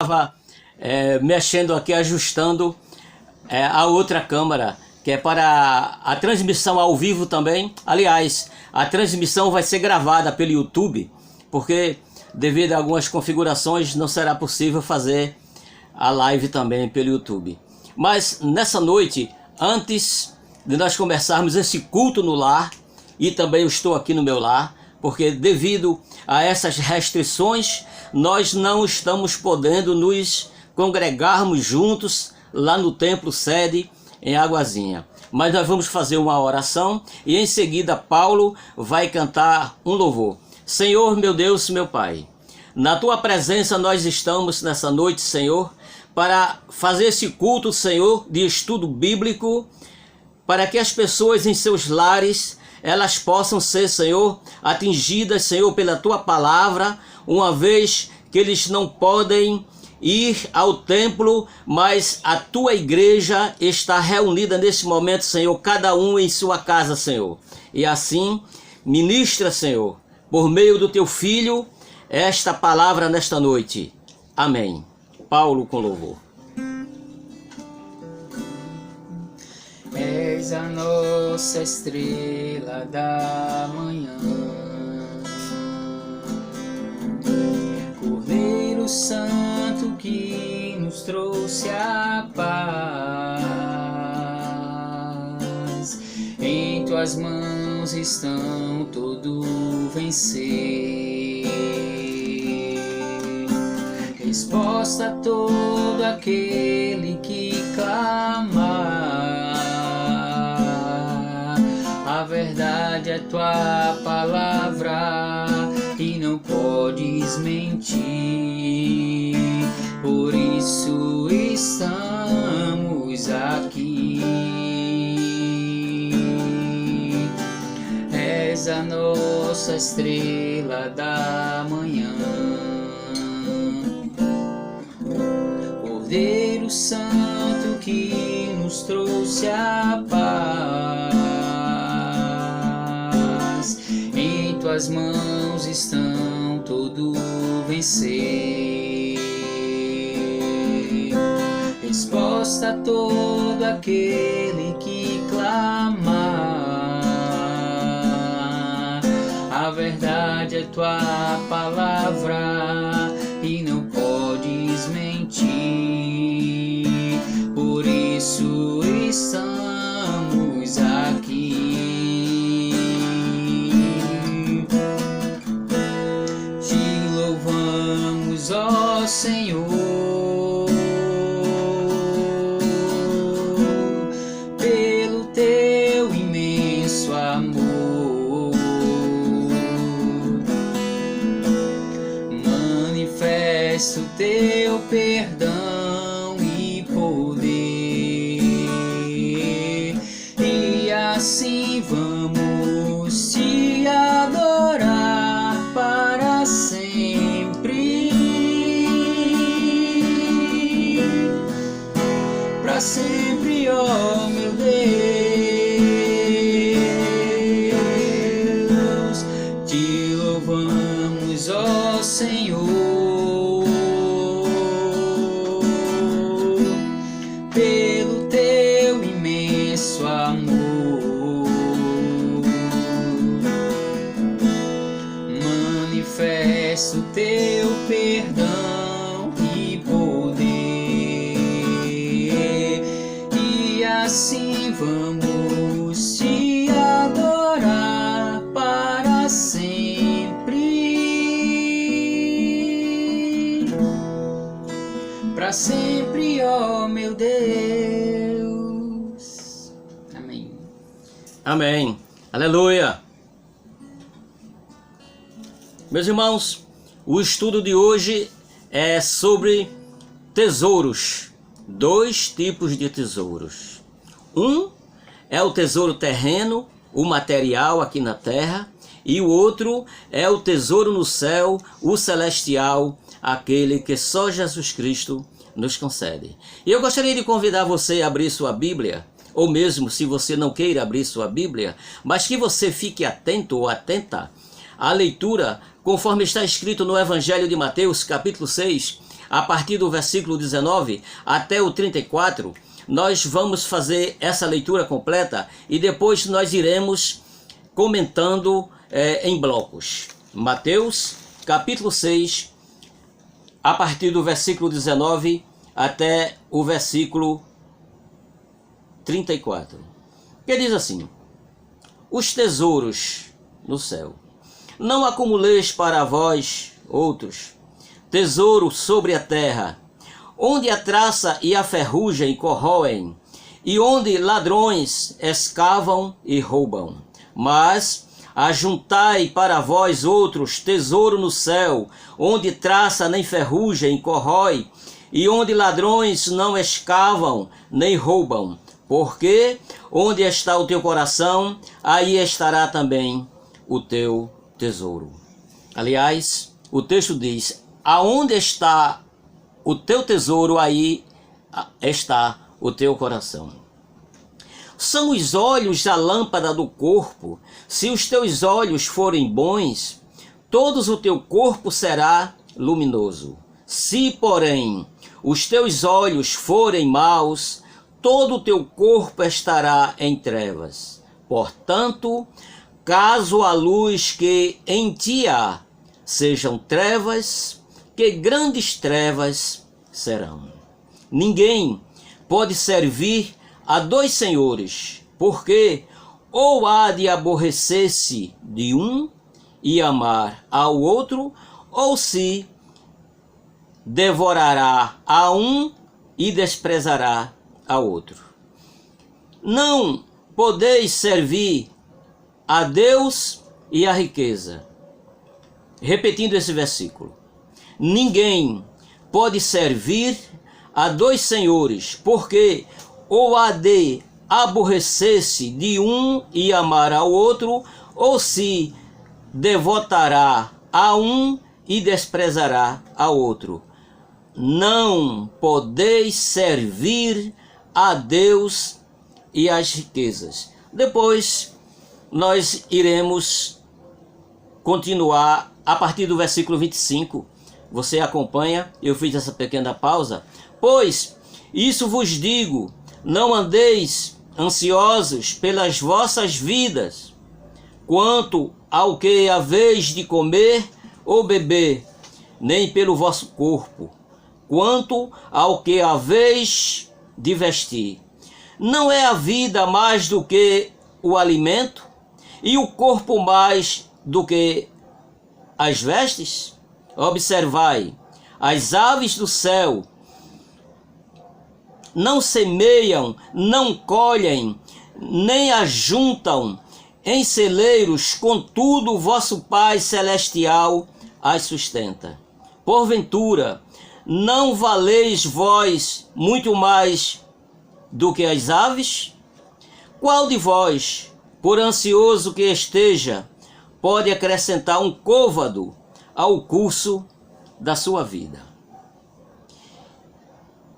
Estava mexendo aqui, ajustando a outra câmera, que é para a transmissão ao vivo também. Aliás, a transmissão vai ser gravada pelo YouTube, porque devido a algumas configurações não será possível fazer a live também pelo YouTube. Mas nessa noite, antes de nós começarmos esse culto no lar, e também eu estou aqui no meu lar, porque devido a essas restrições, nós não estamos podendo nos congregarmos juntos lá no templo sede em Águazinha. Mas nós vamos fazer uma oração e em seguida Paulo vai cantar um louvor. Senhor, meu Deus, meu Pai, na Tua presença nós estamos nessa noite, Senhor, para fazer esse culto, Senhor, de estudo bíblico, para que as pessoas em seus lares, elas possam ser, Senhor, atingidas, Senhor, pela Tua palavra, uma vez que eles não podem ir ao templo, mas a Tua igreja está reunida nesse momento, Senhor, cada um em sua casa, Senhor. E assim, ministra, Senhor, por meio do Teu Filho, esta palavra nesta noite. Amém. Paulo com louvor. És a nossa estrela da manhã, Cordeiro Santo que nos trouxe a paz. Em Tuas mãos estão todo vencer, resposta a todo aquele que clama. A verdade é Tua palavra e não podes mentir, por isso estamos aqui. És a nossa estrela da manhã, Cordeiro Santo que nos trouxe a paz. Em Tuas mãos estão todo vencer, resposta a todo aquele que clama. A verdade é Tua palavra e não podes mentir, por isso estamos aqui. Te louvamos, ó Senhor, pelo Teu imenso amor. Manifesta o Teu perdão e poder, e assim vamos Te adorar para sempre, para sempre, ó meu Deus. Te louvamos, ó Senhor, pelo Teu imenso amor. Manifesta o Teu perdão e poder, e assim vamos Te adorar para sempre, para sempre, ó meu Deus. Amém. Amém. Aleluia. Meus irmãos, o estudo de hoje é sobre tesouros. Dois tipos de tesouros. Um é o tesouro terreno, o material aqui na terra, e o outro é o tesouro no céu, o celestial, aquele que só Jesus Cristo nos concede. E eu gostaria de convidar você a abrir sua Bíblia, ou mesmo se você não queira abrir sua Bíblia, mas que você fique atento ou atenta à leitura, conforme está escrito no Evangelho de Mateus, capítulo 6, a partir do versículo 19 até o 34, nós vamos fazer essa leitura completa e depois nós iremos comentando em blocos. Mateus, capítulo 6, a partir do versículo 19 até o versículo 34. Que diz assim: os tesouros no céu. Não acumuleis para vós outros tesouro sobre a terra, onde a traça e a ferrugem corroem, e onde ladrões escavam e roubam. Mas ajuntai para vós outros tesouro no céu, onde traça nem ferrugem corrói, e onde ladrões não escavam nem roubam. Porque onde está o teu coração, aí estará também o teu tesouro. Aliás, o texto diz: aonde está o teu tesouro, aí está o teu coração. São os olhos a lâmpada do corpo. Se os teus olhos forem bons, todo o teu corpo será luminoso. Se, porém, os teus olhos forem maus, todo o teu corpo estará em trevas. Portanto, caso a luz que em ti há sejam trevas, que grandes trevas serão. Ninguém pode servir a dois senhores, porque ou há de aborrecer-se de um e amar ao outro, ou se devorará a um e desprezará ao outro. Não podeis servir a Deus e a riqueza. Repetindo esse versículo: ninguém pode servir a dois senhores, porque ou há de aborrecer-se de um e amar ao outro, ou se devotará a um e desprezará ao outro. Não podeis servir a Deus e às riquezas. Depois nós iremos continuar a partir do versículo 25. Você acompanha, eu fiz essa pequena pausa. Pois isso vos digo, não andeis ansiosos pelas vossas vidas, quanto ao que haveis de comer ou beber, nem pelo vosso corpo, quanto ao que haveis de vestir. Não é a vida mais do que o alimento, e o corpo mais do que as vestes? Observai, as aves do céu não semeiam, não colhem, nem ajuntam em celeiros, contudo o vosso Pai Celestial as sustenta. Porventura, não valeis vós muito mais do que as aves? Qual de vós, por ansioso que esteja, pode acrescentar um côvado ao curso da sua vida?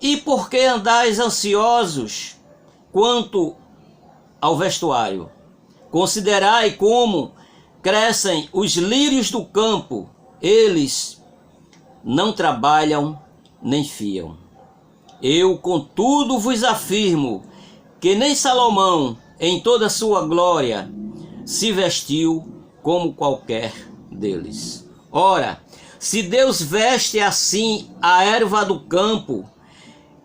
E por que andais ansiosos quanto ao vestuário? Considerai como crescem os lírios do campo, eles não trabalham nem fiam. Eu, contudo, vos afirmo que nem Salomão, em toda a sua glória, se vestiu como qualquer deles. Ora, se Deus veste assim a erva do campo,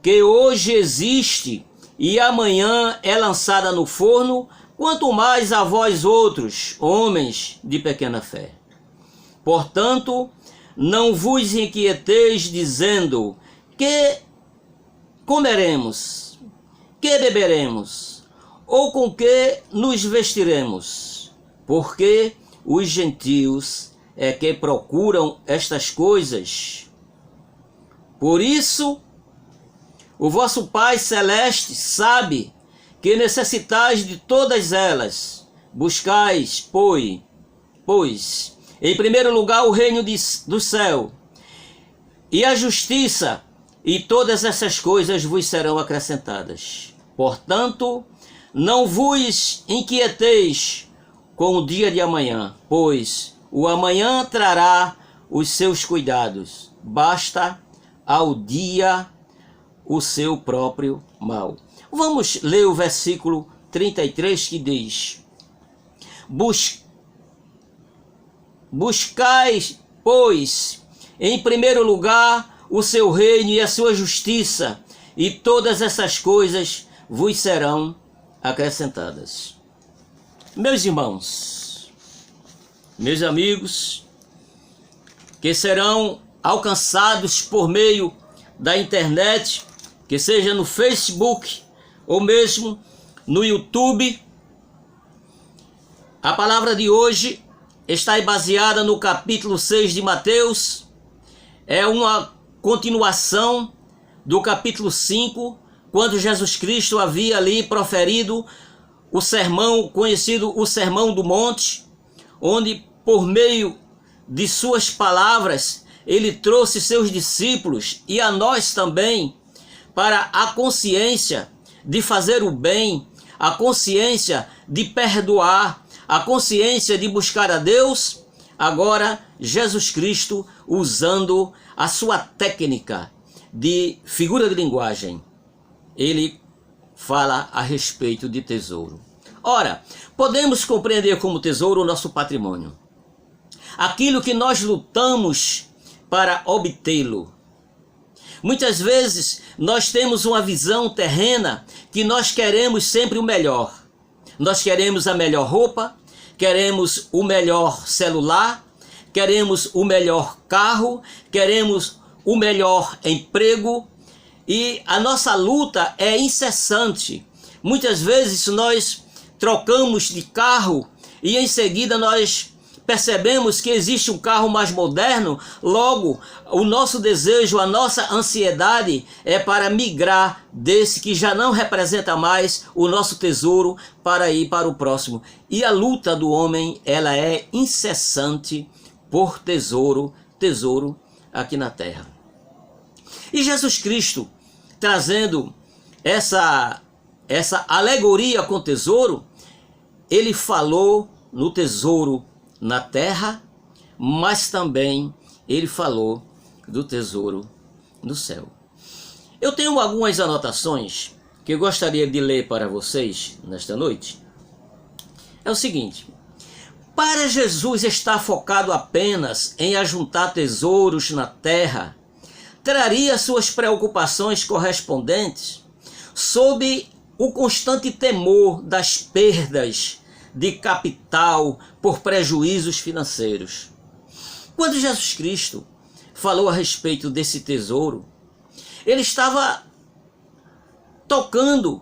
que hoje existe e amanhã é lançada no forno, quanto mais a vós outros, homens de pequena fé. Portanto, não vos inquieteis dizendo: que comeremos, que beberemos, ou com que nos vestiremos? Porque os gentios é que procuram estas coisas. Por isso, o vosso Pai Celeste sabe que necessitais de todas elas. Buscais, pois, em primeiro lugar o reino do céu e a justiça, e todas essas coisas vos serão acrescentadas. Portanto, não vos inquieteis com o dia de amanhã, pois o amanhã trará os seus cuidados. Basta ao dia o seu próprio mal. Vamos ler o versículo 33 que diz: Buscais, pois, em primeiro lugar o seu reino e a sua justiça, e todas essas coisas vos serão acrescentadas. Meus irmãos, meus amigos, que serão alcançados por meio da internet, que seja no Facebook ou mesmo no YouTube, a palavra de hoje está baseada no capítulo 6 de Mateus. É uma continuação do capítulo 5, quando Jesus Cristo havia ali proferido o sermão conhecido o Sermão do Monte, onde por meio de suas palavras ele trouxe seus discípulos e a nós também para a consciência de fazer o bem, a consciência de perdoar, a consciência de buscar a Deus. Agora Jesus Cristo, usando a sua técnica de figura de linguagem, ele fala a respeito de tesouro. Ora, podemos compreender como tesouro o nosso patrimônio, aquilo que nós lutamos para obtê-lo. Muitas vezes nós temos uma visão terrena que nós queremos sempre o melhor. Nós queremos a melhor roupa, queremos o melhor celular, queremos o melhor carro, queremos o melhor emprego, e a nossa luta é incessante. Muitas vezes nós trocamos de carro e em seguida nós percebemos que existe um carro mais moderno, logo o nosso desejo, a nossa ansiedade é para migrar desse que já não representa mais o nosso tesouro para ir para o próximo. E a luta do homem, ela é incessante por tesouro aqui na terra. E Jesus Cristo, trazendo essa alegoria com tesouro, ele falou no tesouro na terra, mas também ele falou do tesouro no céu. Eu tenho algumas anotações que eu gostaria de ler para vocês nesta noite. É o seguinte: para Jesus estar focado apenas em ajuntar tesouros na terra, traria suas preocupações correspondentes sob o constante temor das perdas de capital por prejuízos financeiros. Quando Jesus Cristo falou a respeito desse tesouro, ele estava tocando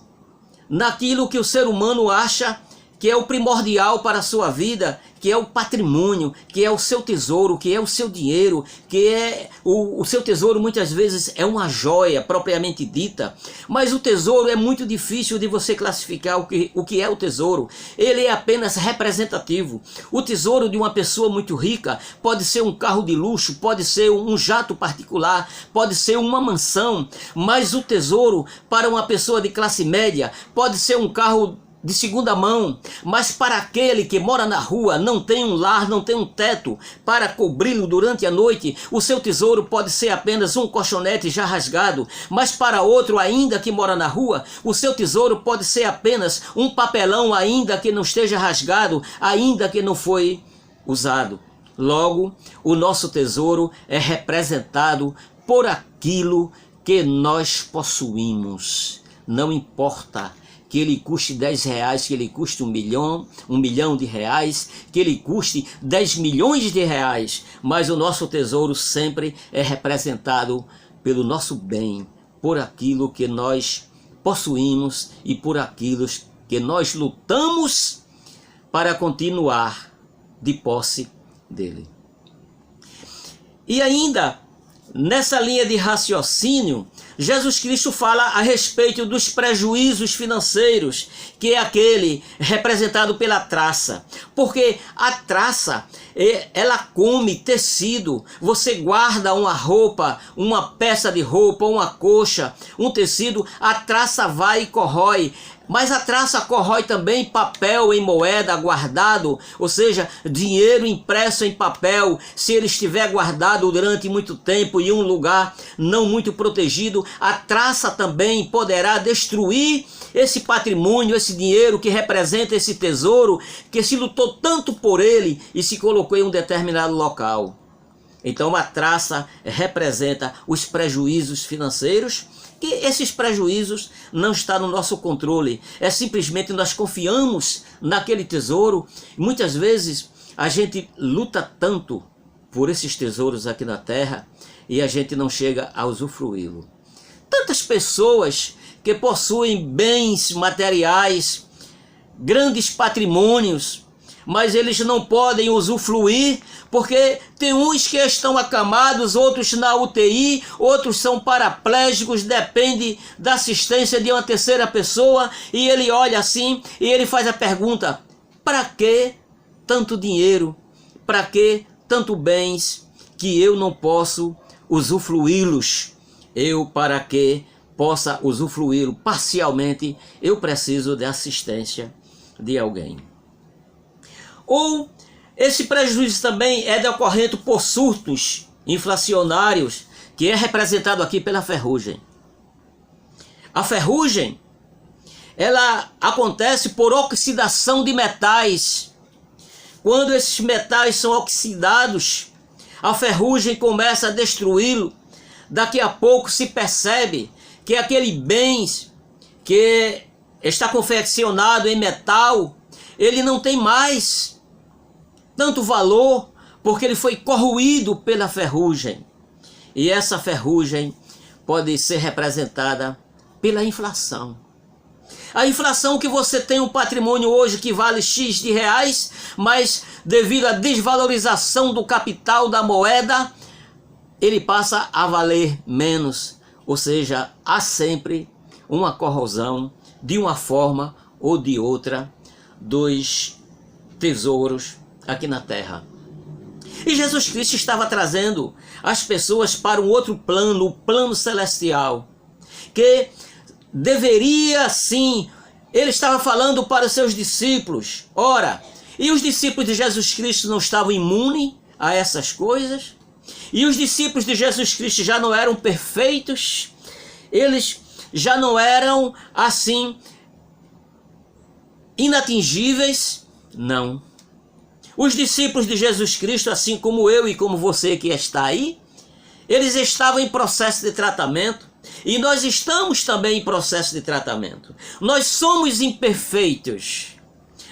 naquilo que o ser humano acha que é o primordial para a sua vida, que é o patrimônio, que é o seu tesouro, que é o seu dinheiro, que é o seu tesouro. Muitas vezes é uma joia propriamente dita, mas o tesouro é muito difícil de você classificar o que é o tesouro. Ele é apenas representativo. O tesouro de uma pessoa muito rica pode ser um carro de luxo, pode ser um jato particular, pode ser uma mansão, mas o tesouro para uma pessoa de classe média pode ser um carro de segunda mão, mas para aquele que mora na rua, não tem um lar, não tem um teto para cobri-lo durante a noite, o seu tesouro pode ser apenas um colchonete já rasgado. Mas para outro, ainda que mora na rua, o seu tesouro pode ser apenas um papelão, ainda que não esteja rasgado, ainda que não foi usado. Logo, o nosso tesouro é representado por aquilo que nós possuímos. Não importa que ele custe 10 reais, que ele custe 1 milhão de reais, que ele custe 10 milhões de reais, mas o nosso tesouro sempre é representado pelo nosso bem, por aquilo que nós possuímos e por aquilo que nós lutamos para continuar de posse dele. E ainda, nessa linha de raciocínio, Jesus Cristo fala a respeito dos prejuízos financeiros, que é aquele representado pela traça. Porque a traça, ela come tecido. Você guarda uma roupa, uma peça de roupa, uma coxa, um tecido, a traça vai e corrói. Mas a traça corrói também papel em moeda guardado, ou seja, dinheiro impresso em papel. Se ele estiver guardado durante muito tempo em um lugar não muito protegido, a traça também poderá destruir esse patrimônio, esse dinheiro que representa esse tesouro, que se lutou tanto por ele e se colocou em um determinado local. Então a traça representa os prejuízos financeiros, que esses prejuízos não estão no nosso controle. É simplesmente nós confiamos naquele tesouro. Muitas vezes a gente luta tanto por esses tesouros aqui na terra e a gente não chega a usufruí-lo. Tantas pessoas que possuem bens materiais, grandes patrimônios, mas eles não podem usufruir, porque tem uns que estão acamados, outros na UTI, outros são paraplégicos, depende da assistência de uma terceira pessoa, e ele olha assim, e ele faz a pergunta: para que tanto dinheiro? Para que tanto bens que eu não posso usufruí-los? Eu, para que possa usufruí-lo parcialmente, eu preciso de assistência de alguém. Ou esse prejuízo também é decorrente por surtos inflacionários, que é representado aqui pela ferrugem. A ferrugem, ela acontece por oxidação de metais. Quando esses metais são oxidados, a ferrugem começa a destruí-lo. Daqui a pouco se percebe que aquele bem que está confeccionado em metal, ele não tem mais tanto valor, porque ele foi corroído pela ferrugem. E essa ferrugem pode ser representada pela inflação. A inflação, que você tem um patrimônio hoje que vale X de reais, mas devido à desvalorização do capital da moeda, ele passa a valer menos. Ou seja, há sempre uma corrosão de uma forma ou de outra dos tesouros aqui na terra. E Jesus Cristo estava trazendo as pessoas para um outro plano, o plano celestial, que deveria sim, ele estava falando para os seus discípulos. Ora, e os discípulos de Jesus Cristo não estavam imunes a essas coisas? E os discípulos de Jesus Cristo já não eram perfeitos? Eles já não eram assim inatingíveis? Não. Os discípulos de Jesus Cristo, assim como eu e como você que está aí, eles estavam em processo de tratamento, e nós estamos também em processo de tratamento. Nós somos imperfeitos.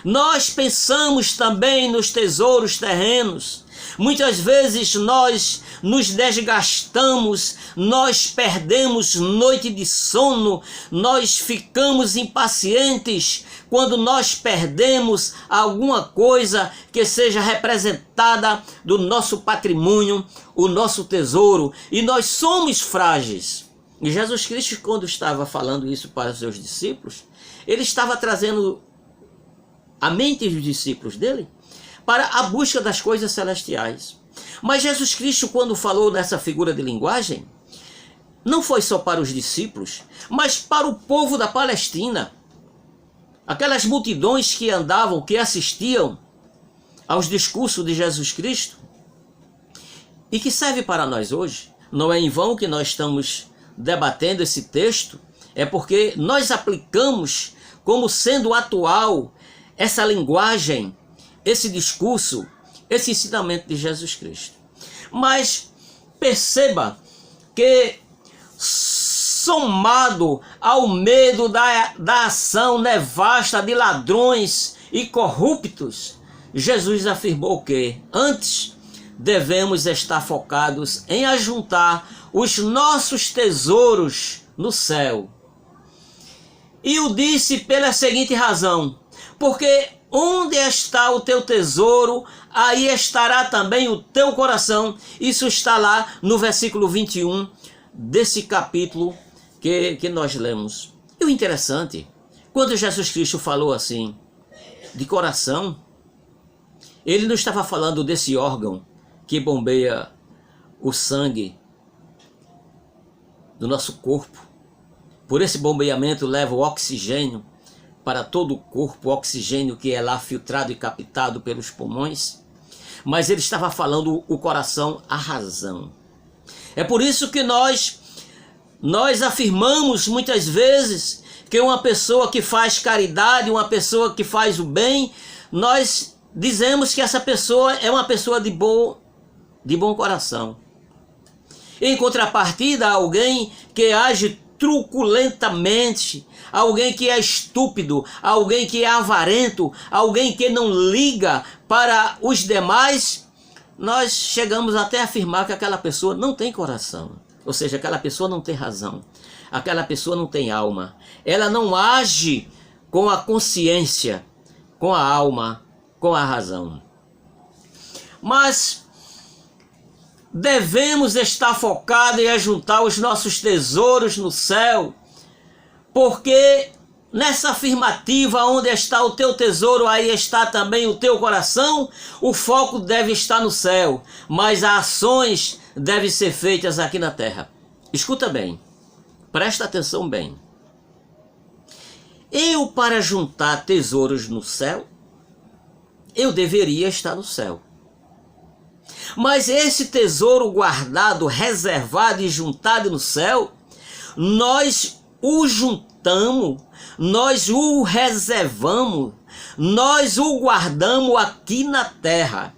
Nós pensamos também nos tesouros terrenos. Muitas vezes nós nos desgastamos, nós perdemos noite de sono, nós ficamos impacientes quando nós perdemos alguma coisa que seja representada do nosso patrimônio, o nosso tesouro, e nós somos frágeis. E Jesus Cristo, quando estava falando isso para os seus discípulos, ele estava trazendo a mente dos discípulos dele para a busca das coisas celestiais. Mas Jesus Cristo, quando falou nessa figura de linguagem, não foi só para os discípulos, mas para o povo da Palestina. Aquelas multidões que andavam, que assistiam aos discursos de Jesus Cristo, e que serve para nós hoje. Não é em vão que nós estamos debatendo esse texto, é porque nós aplicamos como sendo atual essa linguagem, esse discurso, esse ensinamento de Jesus Cristo. Mas perceba que, somado ao medo da ação nevasta de ladrões e corruptos, Jesus afirmou que antes devemos estar focados em ajuntar os nossos tesouros no céu. E o disse pela seguinte razão: porque onde está o teu tesouro, aí estará também o teu coração. Isso está lá no versículo 21 desse capítulo que nós lemos. E o interessante, quando Jesus Cristo falou assim, de coração, ele não estava falando desse órgão que bombeia o sangue do nosso corpo. Por esse bombeamento leva o oxigênio para todo o corpo, o oxigênio que é lá filtrado e captado pelos pulmões, mas ele estava falando o coração, a razão. É por isso que nós afirmamos muitas vezes que uma pessoa que faz caridade, uma pessoa que faz o bem, nós dizemos que essa pessoa é uma pessoa de bom coração. Em contrapartida, alguém que age truculentamente, alguém que é estúpido, alguém que é avarento, alguém que não liga para os demais, nós chegamos até a afirmar que aquela pessoa não tem coração. Ou seja, aquela pessoa não tem razão, aquela pessoa não tem alma, ela não age com a consciência, com a alma, com a razão. Mas devemos estar focados em ajuntar os nossos tesouros no céu, porque nessa afirmativa, onde está o teu tesouro, aí está também o teu coração. O foco deve estar no céu, mas as ações devem ser feitas aqui na terra. Escuta bem, presta atenção bem. Eu, para juntar tesouros no céu, eu deveria estar no céu. Mas esse tesouro guardado, reservado e juntado no céu, nós o juntamos, nós o reservamos, nós o guardamos aqui na terra.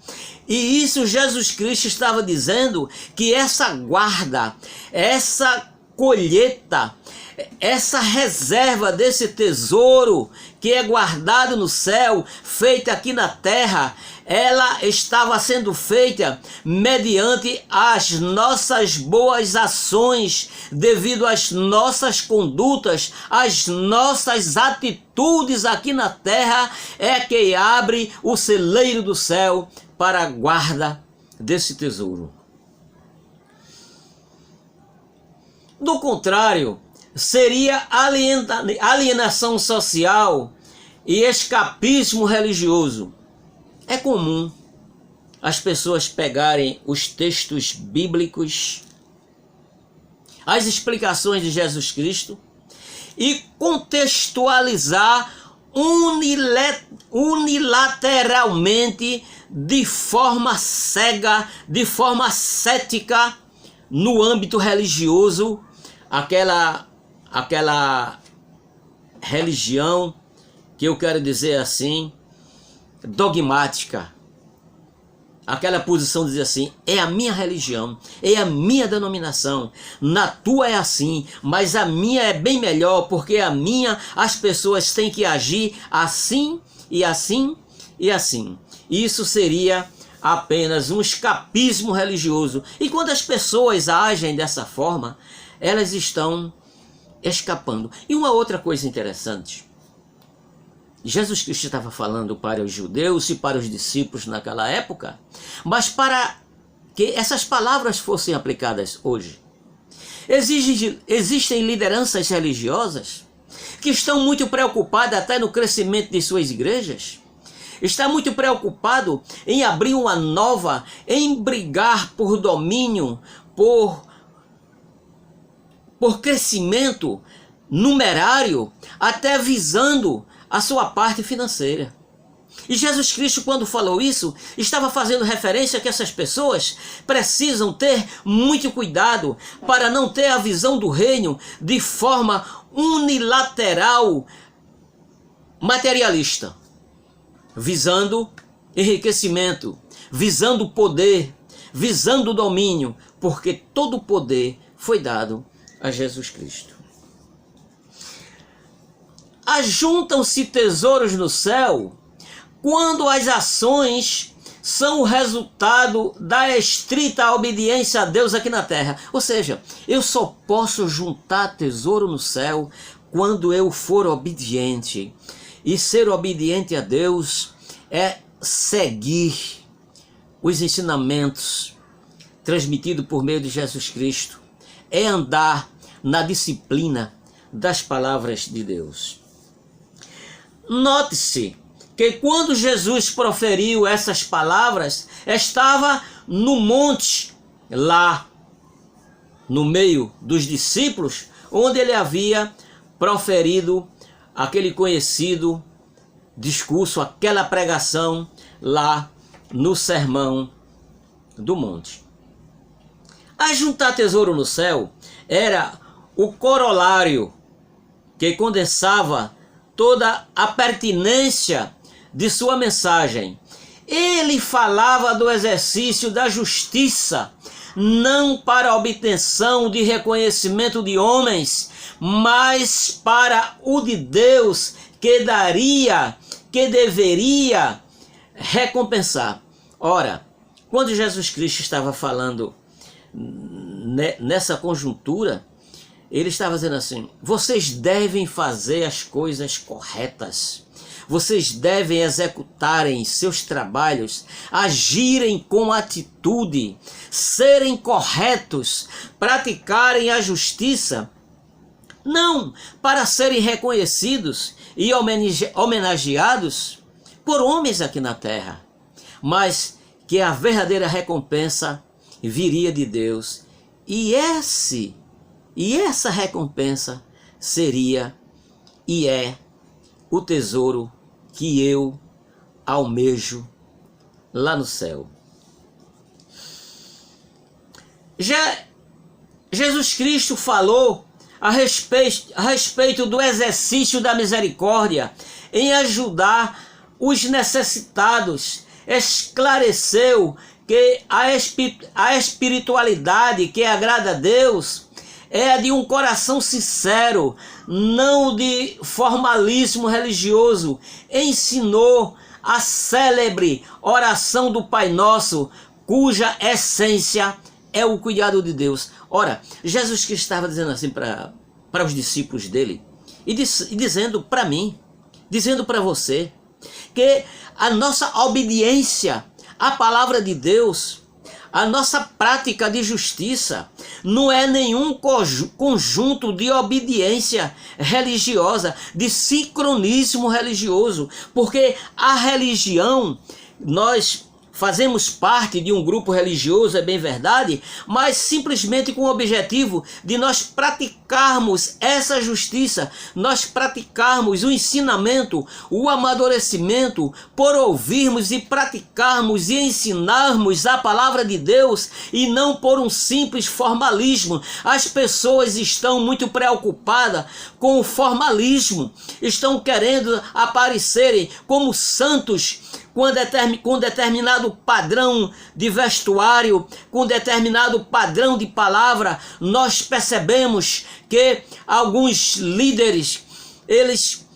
E isso Jesus Cristo estava dizendo, que essa guarda, essa colheita, essa reserva desse tesouro que é guardado no céu, feita aqui na terra, ela estava sendo feita mediante as nossas boas ações, devido às nossas condutas, às nossas atitudes aqui na terra, é que abre o celeiro do céu para a guarda desse tesouro. Do contrário, seria alienação social e escapismo religioso. É comum as pessoas pegarem os textos bíblicos, as explicações de Jesus Cristo e contextualizar unilateralmente, de forma cega, de forma cética, no âmbito religioso, aquela religião que eu quero dizer assim, dogmática, aquela posição de dizer assim, é a minha religião, é a minha denominação, na tua é assim, mas a minha é bem melhor, porque a minha as pessoas têm que agir assim e assim e assim. Isso seria apenas um escapismo religioso. E quando as pessoas agem dessa forma, elas estão escapando. E uma outra coisa interessante, Jesus Cristo estava falando para os judeus e para os discípulos naquela época, mas para que essas palavras fossem aplicadas hoje, existem lideranças religiosas que estão muito preocupadas até no crescimento de suas igrejas, está muito preocupado em abrir uma nova, em brigar por domínio, por crescimento numerário, até visando a sua parte financeira. E Jesus Cristo, quando falou isso, estava fazendo referência que essas pessoas precisam ter muito cuidado para não ter a visão do reino de forma unilateral, materialista, visando enriquecimento, visando poder, visando domínio, porque todo o poder foi dado a Jesus Cristo. Ajuntam-se tesouros no céu quando as ações são o resultado da estrita obediência a Deus aqui na terra. Ou seja, eu só posso juntar tesouro no céu quando eu for obediente. E ser obediente a Deus é seguir os ensinamentos transmitidos por meio de Jesus Cristo. É andar na disciplina das palavras de Deus. Note-se que quando Jesus proferiu essas palavras, estava no monte, lá no meio dos discípulos, onde ele havia proferido aquele conhecido discurso, aquela pregação lá no Sermão do Monte. Ajuntar tesouro no céu era o corolário que condensava toda a pertinência de sua mensagem. Ele falava do exercício da justiça, não para a obtenção de reconhecimento de homens, mas para o de Deus, que deveria recompensar. Ora, quando Jesus Cristo estava falando nessa conjuntura, ele estava dizendo assim: vocês devem fazer as coisas corretas, vocês devem executarem seus trabalhos, agirem com atitude, serem corretos, praticarem a justiça, não para serem reconhecidos e homenageados por homens aqui na terra, mas que a verdadeira recompensa viria de Deus, e essa recompensa seria e é o tesouro que eu almejo lá no céu. Já Jesus Cristo falou a respeito do exercício da misericórdia em ajudar os necessitados. Esclareceu que a espiritualidade que agrada a Deus é a de um coração sincero, não de formalismo religioso. Ensinou a célebre oração do Pai Nosso, cuja essência é o cuidado de Deus. Ora, Jesus Cristo estava dizendo assim para os discípulos dele, e dizendo para mim, dizendo para você, que a nossa obediência à palavra de Deus, a nossa prática de justiça, não é nenhum conjunto de obediência religiosa, de sincronismo religioso, porque a religião, nós fazemos parte de um grupo religioso, é bem verdade, mas simplesmente com o objetivo de nós praticarmos essa justiça, nós praticarmos o ensinamento, o amadurecimento, por ouvirmos e praticarmos e ensinarmos a palavra de Deus, e não por um simples formalismo. As pessoas estão muito preocupadas com o formalismo, estão querendo aparecerem como santos, com determinado padrão de vestuário, com determinado padrão de palavra. Nós percebemos que alguns líderes, eles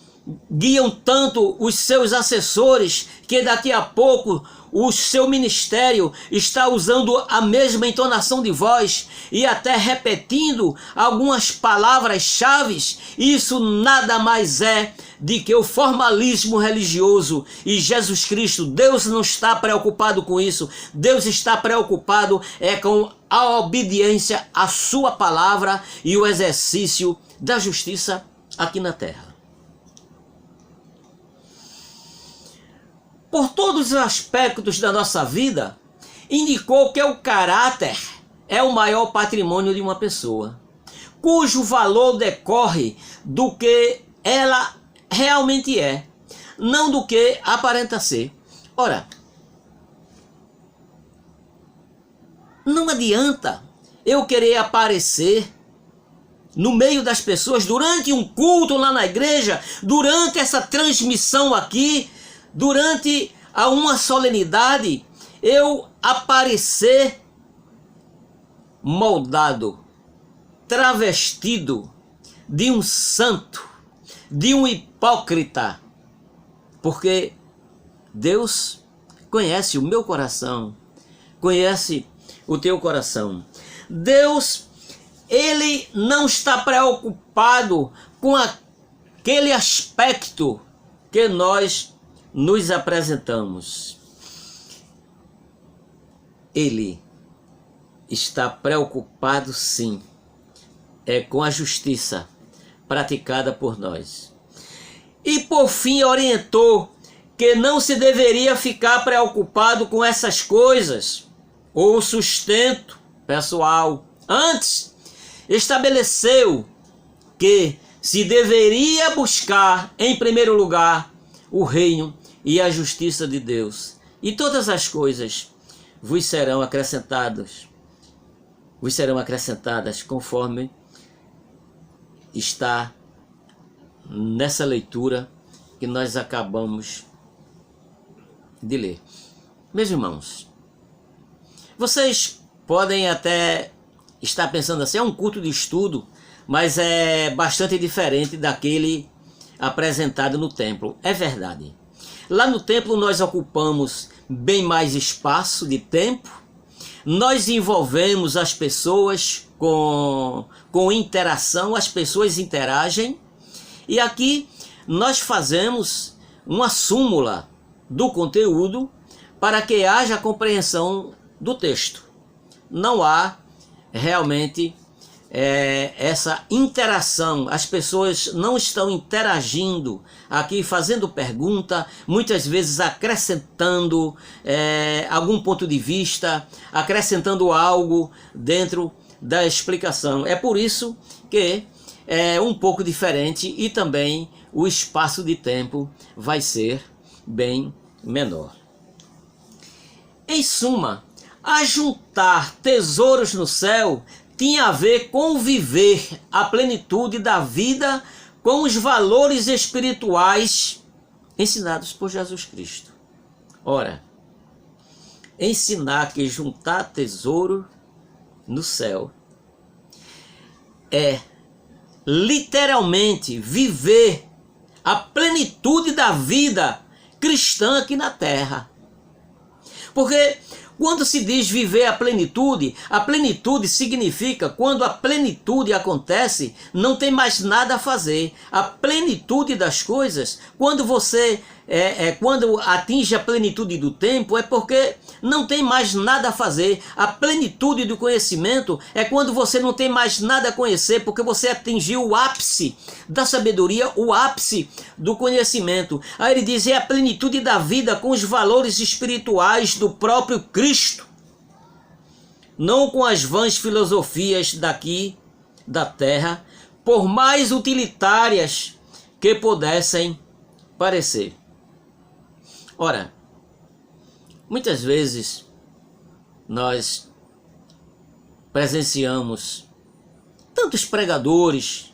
guiam tanto os seus assessores, que daqui a pouco o seu ministério está usando a mesma entonação de voz e até repetindo algumas palavras-chave. Isso nada mais é de que o formalismo religioso. E Jesus Cristo, Deus não está preocupado com isso. Deus está preocupado com a obediência à sua palavra e o exercício da justiça aqui na terra. Por todos os aspectos da nossa vida, indicou que o caráter é o maior patrimônio de uma pessoa, cujo valor decorre do que ela realmente é, não do que aparenta ser. Ora, não adianta eu querer aparecer no meio das pessoas durante um culto lá na igreja, durante essa transmissão aqui, durante uma solenidade, eu aparecer moldado, travestido de um santo, de um hipócrita, porque Deus conhece o meu coração, conhece o teu coração. Deus, Ele não está preocupado com aquele aspecto que nós nos apresentamos. Ele está preocupado, sim, com a justiça praticada por nós. E por fim orientou que não se deveria ficar preocupado com essas coisas, ou sustento pessoal. Antes, estabeleceu que se deveria buscar em primeiro lugar o reino e a justiça de Deus, e todas as coisas vos serão acrescentadas conforme está nessa leitura que nós acabamos de ler. Meus irmãos, vocês podem até estar pensando assim, é um culto de estudo, mas é bastante diferente daquele apresentado no templo. É verdade. Lá no templo nós ocupamos bem mais espaço de tempo, nós envolvemos as pessoas com interação, as pessoas interagem, e aqui nós fazemos uma súmula do conteúdo para que haja compreensão do texto. Não há realmente essa interação, as pessoas não estão interagindo aqui, fazendo pergunta, muitas vezes acrescentando algum ponto de vista, acrescentando algo dentro da explicação. É por isso que é um pouco diferente e também o espaço de tempo vai ser bem menor. Em suma, ajuntar tesouros no céu tinha a ver com viver a plenitude da vida com os valores espirituais ensinados por Jesus Cristo. Ora, ensinar que juntar tesouro no céu é literalmente viver a plenitude da vida cristã aqui na terra. Porque quando se diz viver a plenitude significa quando a plenitude acontece, não tem mais nada a fazer. A plenitude das coisas, quando você quando atinge a plenitude do tempo, é porque não tem mais nada a fazer. A plenitude do conhecimento é quando você não tem mais nada a conhecer, porque você atingiu o ápice da sabedoria, o ápice do conhecimento. Aí ele diz, é a plenitude da vida com os valores espirituais do próprio Cristo, não com as vãs filosofias daqui da terra, por mais utilitárias que pudessem parecer. Ora, muitas vezes nós presenciamos tantos pregadores,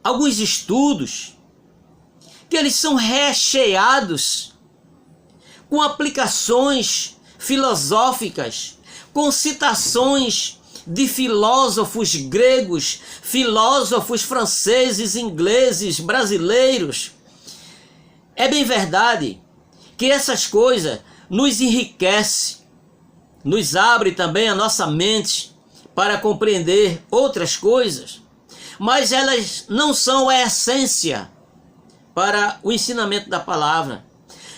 alguns estudos, que eles são recheados com aplicações filosóficas, com citações de filósofos gregos, filósofos franceses, ingleses, brasileiros. É bem verdade que essas coisas nos enriquecem, nos abre também a nossa mente para compreender outras coisas, mas elas não são a essência para o ensinamento da palavra,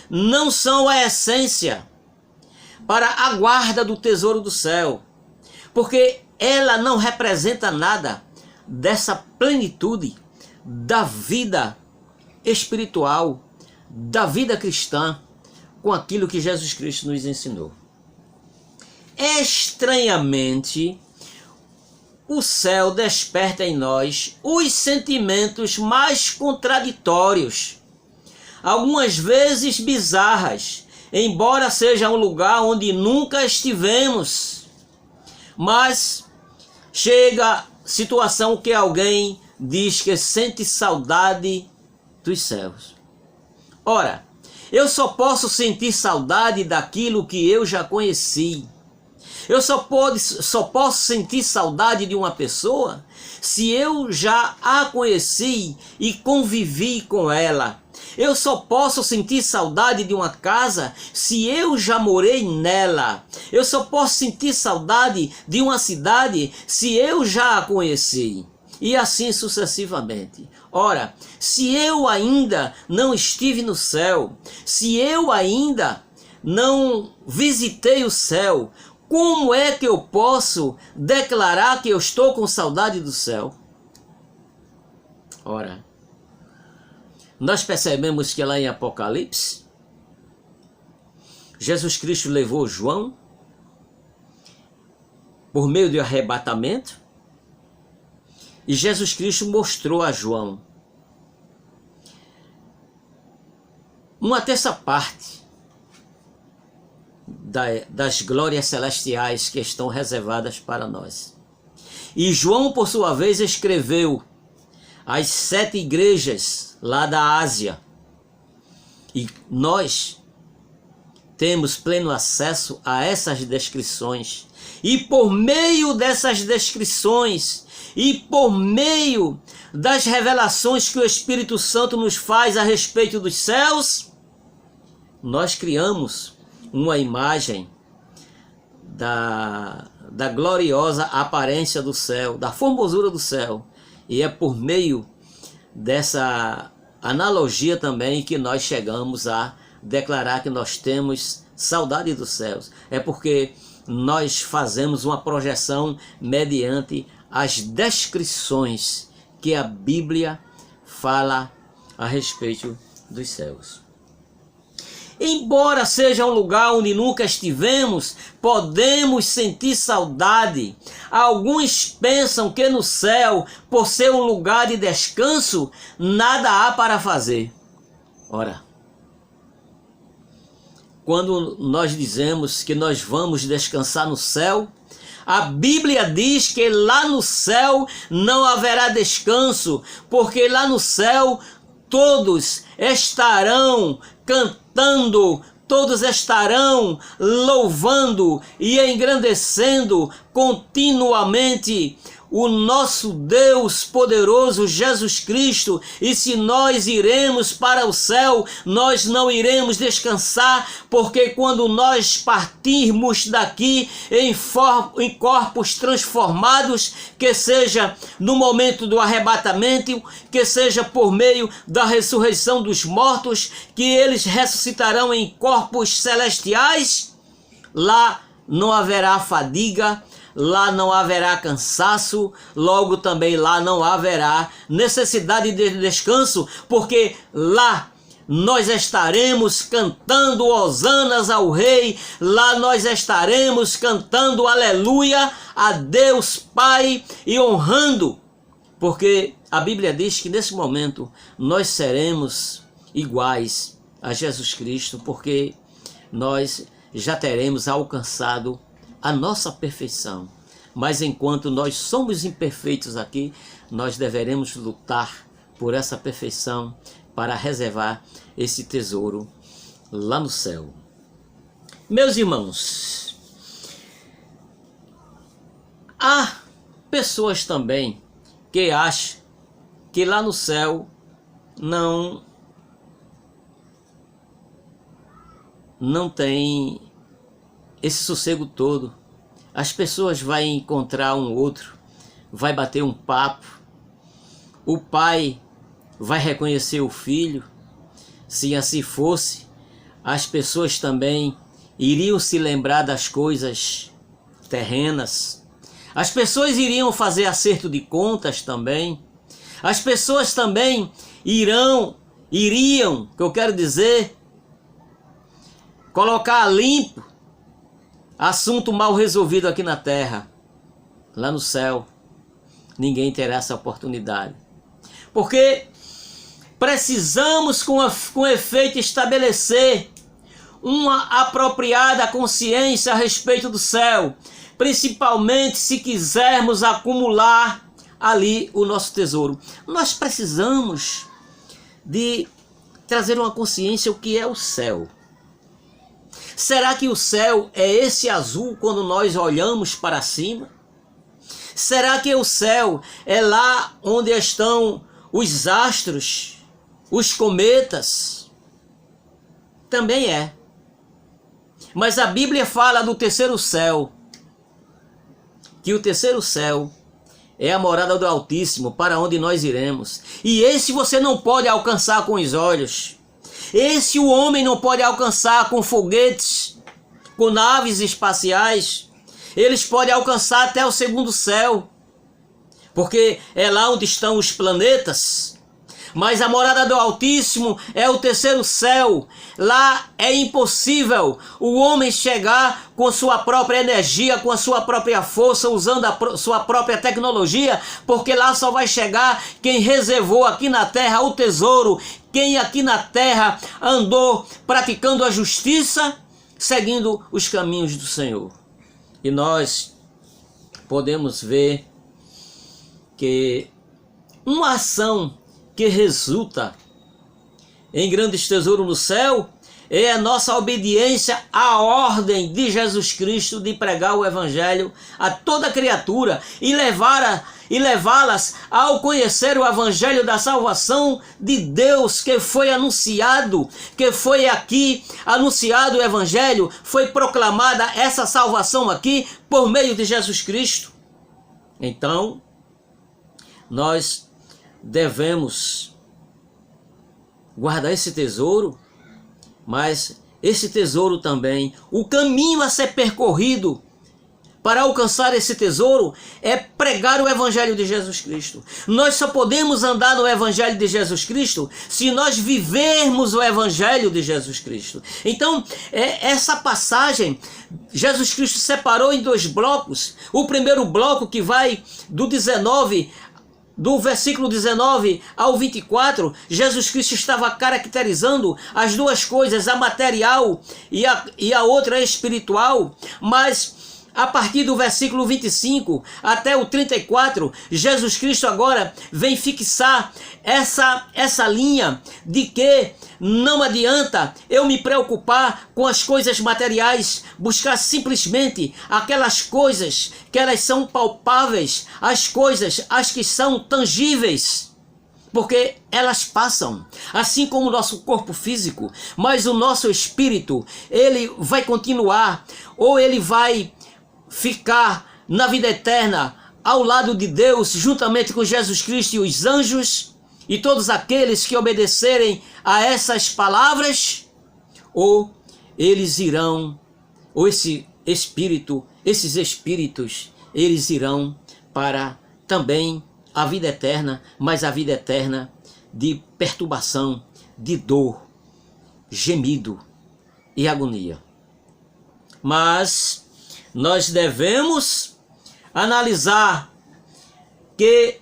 não são a essência para a guarda do tesouro do céu, porque ela não representa nada dessa plenitude da vida espiritual, da vida cristã, com aquilo que Jesus Cristo nos ensinou. Estranhamente, o céu desperta em nós os sentimentos mais contraditórios, algumas vezes bizarras, embora seja um lugar onde nunca estivemos. Mas chega situação que alguém diz que sente saudade dos céus. Ora, eu só posso sentir saudade daquilo que eu já conheci. Eu só posso sentir saudade de uma pessoa se eu já a conheci e convivi com ela. Eu só posso sentir saudade de uma casa se eu já morei nela. Eu só posso sentir saudade de uma cidade se eu já a conheci. E assim sucessivamente. Ora, se eu ainda não estive no céu, se eu ainda não visitei o céu, como é que eu posso declarar que eu estou com saudade do céu? Ora, nós percebemos que lá em Apocalipse, Jesus Cristo levou João por meio do arrebatamento, E Jesus Cristo mostrou a João uma terça parte das glórias celestiais que estão reservadas para nós. E João, por sua vez, escreveu as 7 igrejas lá da Ásia. E nós temos pleno acesso a essas descrições. E por meio dessas descrições, e por meio das revelações que o Espírito Santo nos faz a respeito dos céus, nós criamos uma imagem da gloriosa aparência do céu, da formosura do céu. E é por meio dessa analogia também que nós chegamos a declarar que nós temos saudade dos céus. É porque nós fazemos uma projeção mediante as descrições que a Bíblia fala a respeito dos céus. Embora seja um lugar onde nunca estivemos, podemos sentir saudade. Alguns pensam que no céu, por ser um lugar de descanso, nada há para fazer. Ora, quando nós dizemos que nós vamos descansar no céu, a Bíblia diz que lá no céu não haverá descanso, porque lá no céu todos estarão cantando, todos estarão louvando e engrandecendo continuamente o nosso Deus poderoso, Jesus Cristo. E se nós iremos para o céu, nós não iremos descansar, porque quando nós partirmos daqui em corpos transformados, que seja no momento do arrebatamento, que seja por meio da ressurreição dos mortos, que eles ressuscitarão em corpos celestiais, lá não haverá fadiga, lá não haverá cansaço, logo também lá não haverá necessidade de descanso, porque lá nós estaremos cantando hosanas ao Rei, lá nós estaremos cantando aleluia a Deus Pai e honrando, porque a Bíblia diz que nesse momento nós seremos iguais a Jesus Cristo, porque nós já teremos alcançado a nossa perfeição. Mas enquanto nós somos imperfeitos aqui, nós deveremos lutar por essa perfeição para reservar esse tesouro lá no céu. Meus irmãos, há pessoas também que acham que lá no céu não tem esse sossego todo. As pessoas vão encontrar um outro, vai bater um papo, o pai vai reconhecer o filho. Se assim fosse, as pessoas também iriam se lembrar das coisas terrenas. As pessoas iriam fazer acerto de contas também. As pessoas também iriam, que eu quero dizer, colocar a limpo assunto mal resolvido aqui na terra. Lá no céu, ninguém terá essa oportunidade. Porque precisamos com efeito estabelecer uma apropriada consciência a respeito do céu, principalmente se quisermos acumular ali o nosso tesouro. Nós precisamos de trazer uma consciência o que é o céu. Será que o céu é esse azul quando nós olhamos para cima? Será que o céu é lá onde estão os astros, os cometas? Também é. Mas a Bíblia fala do terceiro céu, que o terceiro céu é a morada do Altíssimo, para onde nós iremos. E esse você não pode alcançar com os olhos. Esse o homem não pode alcançar com foguetes, com naves espaciais. Eles podem alcançar até o segundo céu, porque é lá onde estão os planetas. Mas a morada do Altíssimo é o terceiro céu. Lá é impossível o homem chegar com sua própria energia, com a sua própria força, usando a sua própria tecnologia, porque lá só vai chegar quem reservou aqui na terra o tesouro, quem aqui na terra andou praticando a justiça, seguindo os caminhos do Senhor. E nós podemos ver que uma ação que resulta em grandes tesouros no céu é a nossa obediência à ordem de Jesus Cristo de pregar o Evangelho a toda criatura e levá-las ao conhecer o Evangelho da salvação de Deus que foi anunciado, que foi aqui anunciado o Evangelho, foi proclamada essa salvação aqui por meio de Jesus Cristo. Então, nós devemos guardar esse tesouro, mas esse tesouro também, o caminho a ser percorrido para alcançar esse tesouro é pregar o Evangelho de Jesus Cristo. Nós só podemos andar no Evangelho de Jesus Cristo se nós vivermos o Evangelho de Jesus Cristo. Então, essa passagem, Jesus Cristo separou em 2 blocos. O primeiro bloco, que vai do versículo 19 ao 24, Jesus Cristo estava caracterizando as duas coisas, a material e a outra espiritual, mas a partir do versículo 25 até o 34, Jesus Cristo agora vem fixar essa linha de que não adianta eu me preocupar com as coisas materiais, buscar simplesmente aquelas coisas que elas são palpáveis, as que são tangíveis, porque elas passam, assim como o nosso corpo físico, mas o nosso espírito, ele vai continuar, ou ele vai ficar na vida eterna ao lado de Deus, juntamente com Jesus Cristo e os anjos e todos aqueles que obedecerem a essas palavras, ou eles irão, ou esses espíritos, eles irão para também a vida eterna, mas a vida eterna de perturbação, de dor, gemido e agonia. Mas nós devemos analisar que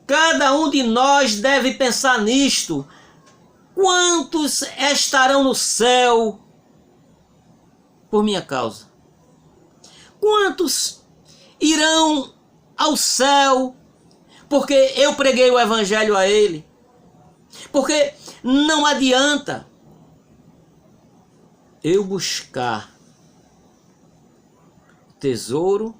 cada um de nós deve pensar nisto. Quantos estarão no céu por minha causa? Quantos irão ao céu porque eu preguei o Evangelho a ele? Porque não adianta eu buscar tesouro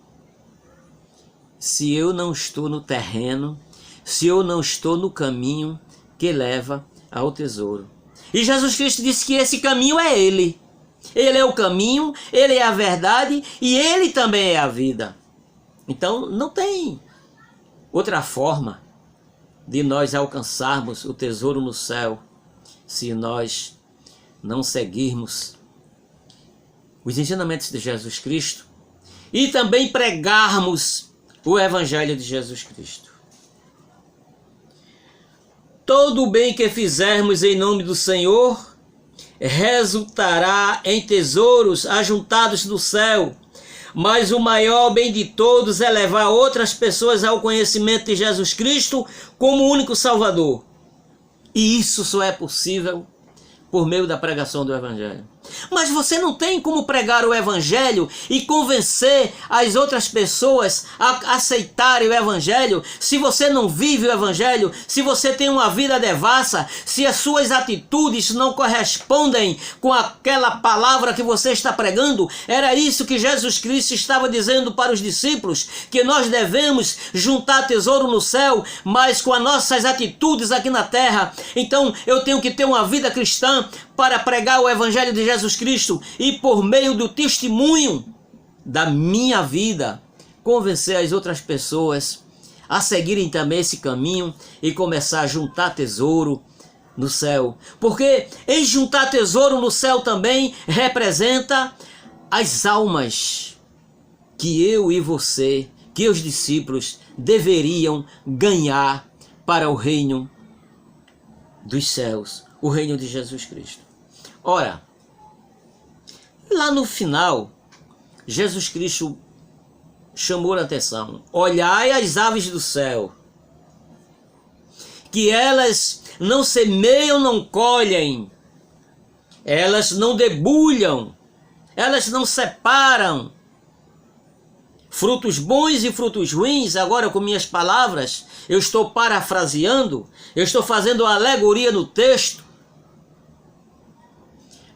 se eu não estou no terreno, se eu não estou no caminho que leva ao tesouro. E Jesus Cristo disse que esse caminho é Ele. Ele é o caminho, Ele é a verdade e Ele também é a vida. Então não tem outra forma de nós alcançarmos o tesouro no céu se nós não seguirmos os ensinamentos de Jesus Cristo e também pregarmos o Evangelho de Jesus Cristo. Todo o bem que fizermos em nome do Senhor resultará em tesouros ajuntados no céu, mas o maior bem de todos é levar outras pessoas ao conhecimento de Jesus Cristo como único Salvador. E isso só é possível por meio da pregação do Evangelho. Mas você não tem como pregar o Evangelho e convencer as outras pessoas a aceitarem o Evangelho se você não vive o Evangelho, se você tem uma vida devassa, se as suas atitudes não correspondem com aquela palavra que você está pregando. Era isso que Jesus Cristo estava dizendo para os discípulos, que nós devemos juntar tesouro no céu, mas com as nossas atitudes aqui na terra. Então eu tenho que ter uma vida cristã para pregar o Evangelho de Jesus Cristo e por meio do testemunho da minha vida convencer as outras pessoas a seguirem também esse caminho e começar a juntar tesouro no céu. Porque em juntar tesouro no céu também representa as almas que eu e você, que os discípulos deveriam ganhar para o reino dos céus, o reino de Jesus Cristo. Ora, lá no final, Jesus Cristo chamou a atenção: olhai as aves do céu, que elas não semeiam, não colhem, elas não debulham, elas não separam frutos bons e frutos ruins. Agora, com minhas palavras, eu estou parafraseando, eu estou fazendo uma alegoria no texto,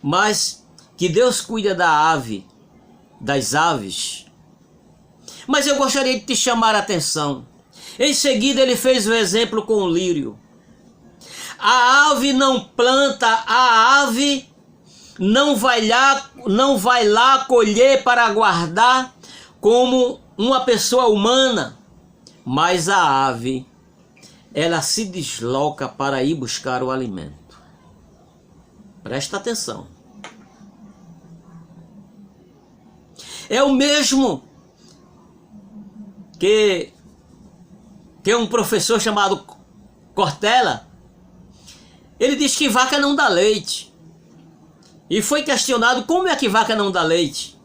mas que Deus cuida da ave, das aves. Mas eu gostaria de te chamar a atenção. Em seguida, ele fez o exemplo com o lírio. A ave não planta, a ave não vai lá colher para guardar como uma pessoa humana, mas a ave, ela se desloca para ir buscar o alimento. Presta atenção. É o mesmo que um professor chamado Cortella, ele diz que vaca não dá leite. E foi questionado: como é que vaca não dá leite?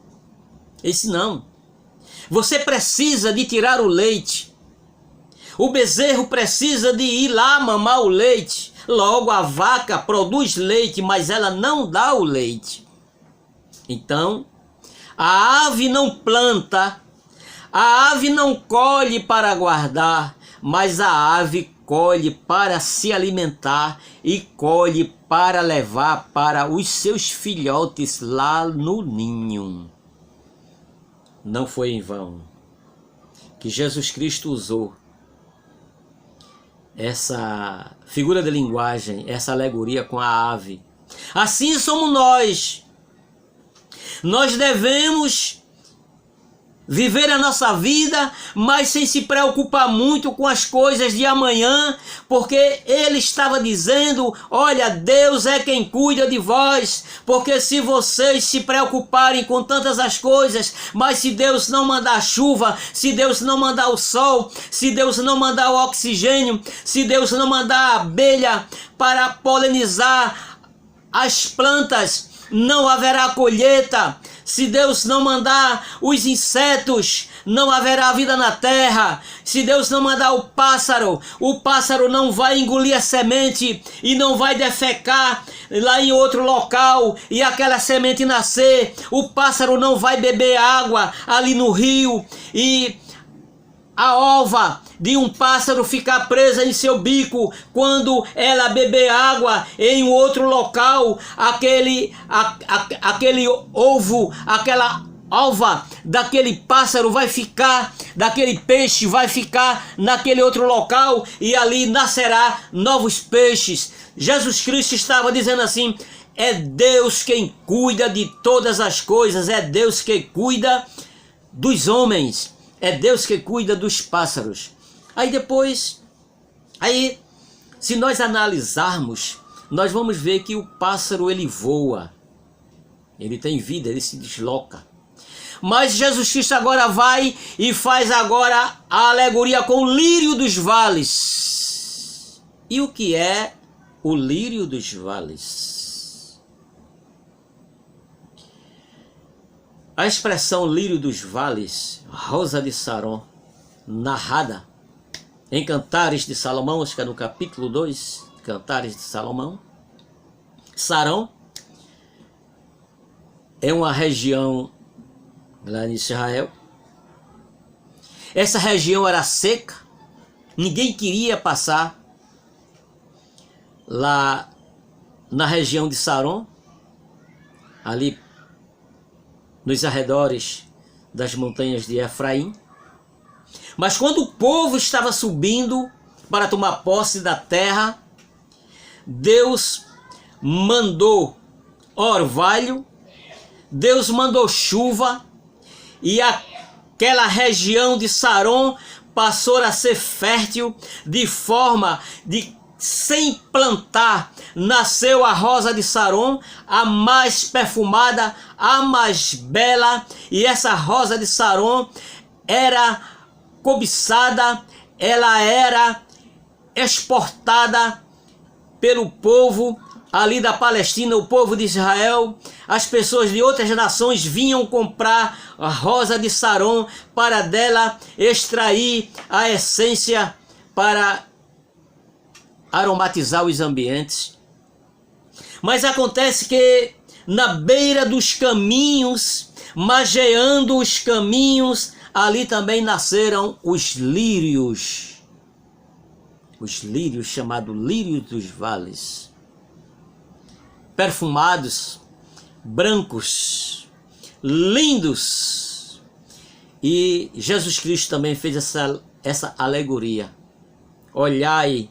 Ele disse: não. Você precisa de tirar o leite. O bezerro precisa de ir lá mamar o leite. Logo, a vaca produz leite, mas ela não dá o leite. Então, a ave não planta, a ave não colhe para guardar, mas a ave colhe para se alimentar e colhe para levar para os seus filhotes lá no ninho. Não foi em vão que Jesus Cristo usou essa figura de linguagem, essa alegoria com a ave. Assim somos nós. Nós devemos viver a nossa vida, mas sem se preocupar muito com as coisas de amanhã, porque ele estava dizendo: olha, Deus é quem cuida de vós, porque se vocês se preocuparem com tantas as coisas, mas se Deus não mandar chuva, se Deus não mandar o sol, se Deus não mandar o oxigênio, se Deus não mandar a abelha para polinizar as plantas, não haverá colheita. Se Deus não mandar os insetos, não haverá vida na terra. Se Deus não mandar o pássaro não vai engolir a semente e não vai defecar lá em outro local e aquela semente nascer. O pássaro não vai beber água ali no rio e a ova de um pássaro ficar presa em seu bico quando ela beber água em outro local. Aquele ovo, aquela ova daquele pássaro vai ficar, daquele peixe vai ficar naquele outro local e ali nascerá novos peixes. Jesus Cristo estava dizendo assim: é Deus quem cuida de todas as coisas, é Deus que cuida dos homens, é Deus que cuida dos pássaros. Aí depois, se nós analisarmos, nós vamos ver que o pássaro ele voa, ele tem vida, ele se desloca. Mas Jesus Cristo agora vai e faz agora a alegoria com o lírio dos vales. E o que é o lírio dos vales? A expressão lírio dos vales, rosa de Saron, narrada em Cantares de Salomão, acho que é no capítulo 2, Cantares de Salomão. Saron é uma região lá em Israel. Essa região era seca, ninguém queria passar lá na região de Saron, ali nos arredores das montanhas de Efraim. Mas quando o povo estava subindo para tomar posse da terra, Deus mandou orvalho, Deus mandou chuva, e aquela região de Saron passou a ser fértil, de forma de, sem plantar, nasceu a rosa de Saron, a mais perfumada, a mais bela. E essa rosa de Saron era cobiçada, ela era exportada pelo povo ali da Palestina, o povo de Israel. As pessoas de outras nações vinham comprar a rosa de Saron para dela extrair a essência para aromatizar os ambientes. Mas acontece que na beira dos caminhos, mageando os caminhos, ali também nasceram os lírios chamados lírios dos vales, perfumados, brancos, lindos. E Jesus Cristo também fez essa alegoria. Olhai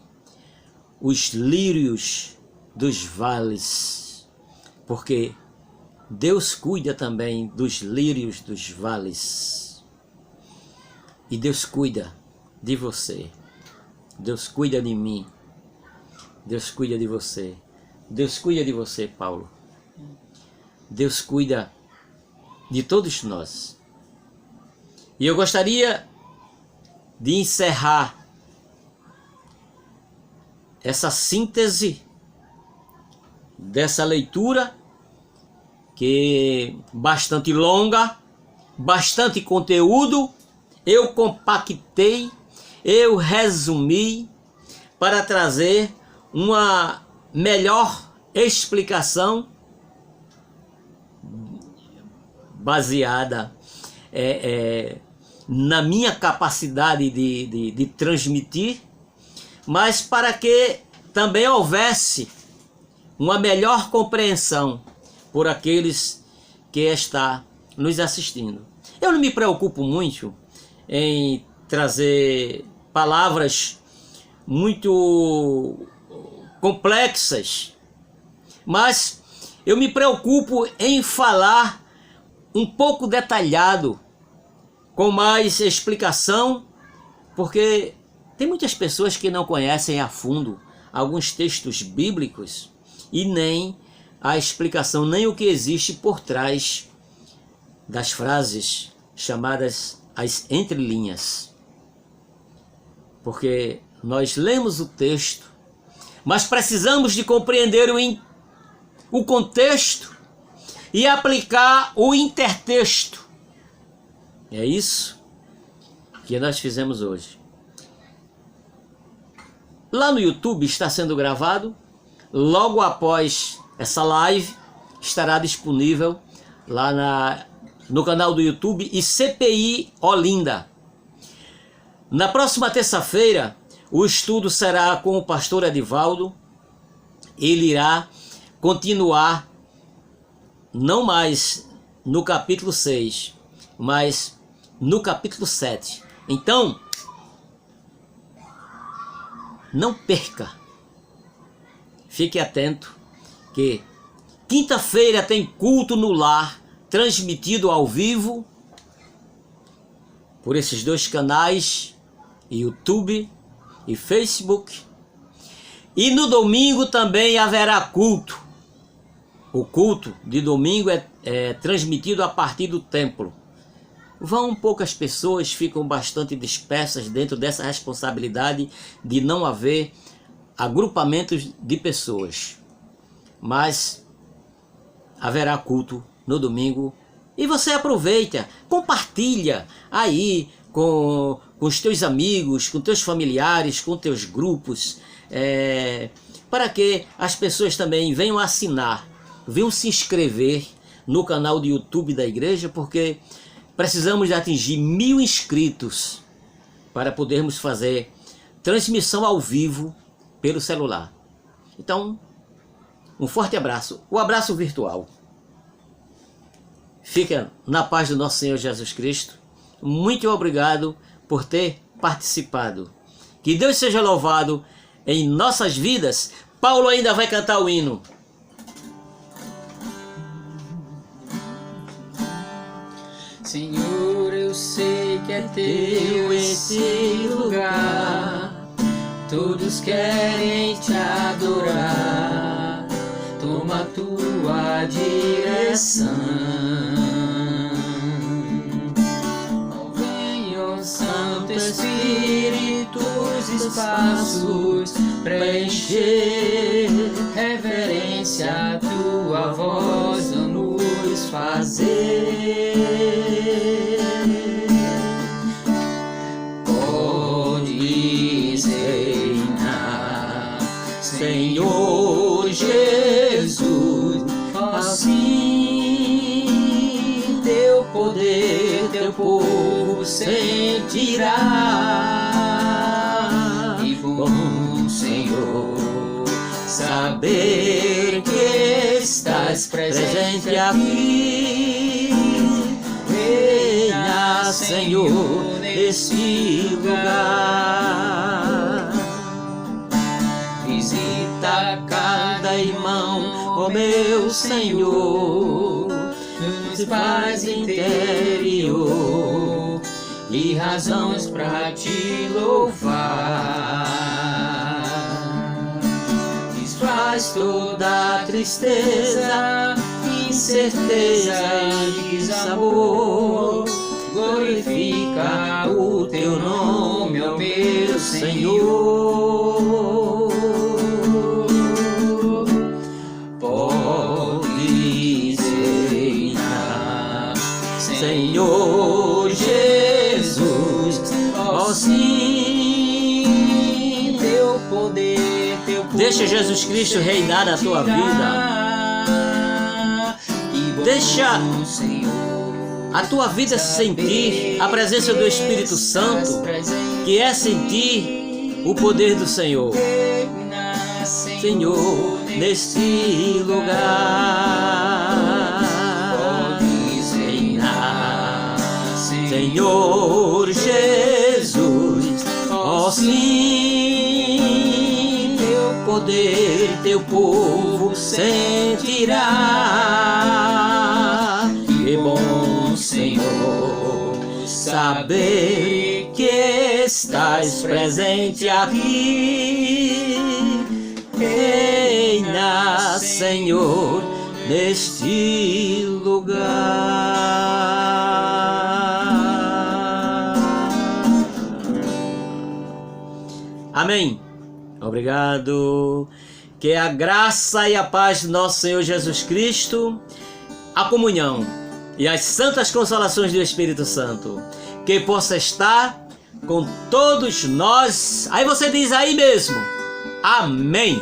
os lírios dos vales, porque Deus cuida também dos lírios dos vales. E Deus cuida de você. Deus cuida de mim. Deus cuida de você. Deus cuida de você, Paulo. Deus cuida de todos nós. E eu gostaria de encerrar essa síntese dessa leitura, que é bastante longa, bastante conteúdo. Eu compactei, eu resumi para trazer uma melhor explicação baseada na minha capacidade de transmitir, mas para que também houvesse uma melhor compreensão por aqueles que estão nos assistindo. Eu não me preocupo muito em trazer palavras muito complexas, mas eu me preocupo em falar um pouco detalhado, com mais explicação, porque tem muitas pessoas que não conhecem a fundo alguns textos bíblicos e nem a explicação, nem o que existe por trás das frases chamadas as entrelinhas. Porque nós lemos o texto, mas precisamos de compreender o contexto e aplicar o intertexto. É isso que nós fizemos hoje. Lá no YouTube está sendo gravado. Logo após essa live estará disponível lá no canal do YouTube e CPI Olinda. Na próxima terça-feira o estudo será com o pastor Edivaldo. Ele irá continuar não mais no capítulo 6, mas no capítulo 7. Então, não perca. Fique atento que quinta-feira tem culto no lar, transmitido ao vivo por esses dois canais, YouTube e Facebook. E no domingo também haverá culto. O culto de domingo é transmitido a partir do templo. Vão poucas pessoas, ficam bastante dispersas dentro dessa responsabilidade de não haver agrupamentos de pessoas. Mas haverá culto no domingo e você aproveita, compartilha aí com os teus amigos, com teus familiares, com teus grupos, para que as pessoas também venham assinar, venham se inscrever no canal do YouTube da igreja, porque precisamos de atingir 1000 inscritos para podermos fazer transmissão ao vivo pelo celular. Então, um forte abraço, o abraço virtual. Fica na paz do nosso Senhor Jesus Cristo. Muito obrigado por ter participado. Que Deus seja louvado em nossas vidas. Paulo ainda vai cantar o hino. Senhor, eu sei que é teu esse lugar, todos querem te adorar, toma a tua direção. Venha, Santo Espírito, os espaços preencher. Reverência a tua voz vamos fazer. Podes reinar, Senhor Jesus, assim teu poder, teu povo sentirá. E bom, Senhor, saber que estás presente aqui. Reina, Senhor, nesse lugar. Visita cada irmão, ó meu Senhor, nos paz interior e razões pra te louvar. Desfaz toda tristeza, incerteza e desamor. Glorifica o teu nome, ó meu Senhor. Podes reinar, Senhor Jesus, ó sim, teu poder, teu poder. Deixa Jesus Cristo reinar na tua vida. Deixa a tua vida sentir a presença do Espírito Santo, que é sentir o poder do Senhor. Senhor, neste lugar, podes reinar, Senhor Jesus, ó sim, teu poder, teu povo sentirá. Que bom, Senhor, saber que estás presente aqui. Reina, Senhor, neste lugar. Amém. Obrigado. Que a graça e a paz do nosso Senhor Jesus Cristo, a comunhão e as santas consolações do Espírito Santo, que possa estar com todos nós. Aí você diz aí mesmo, amém.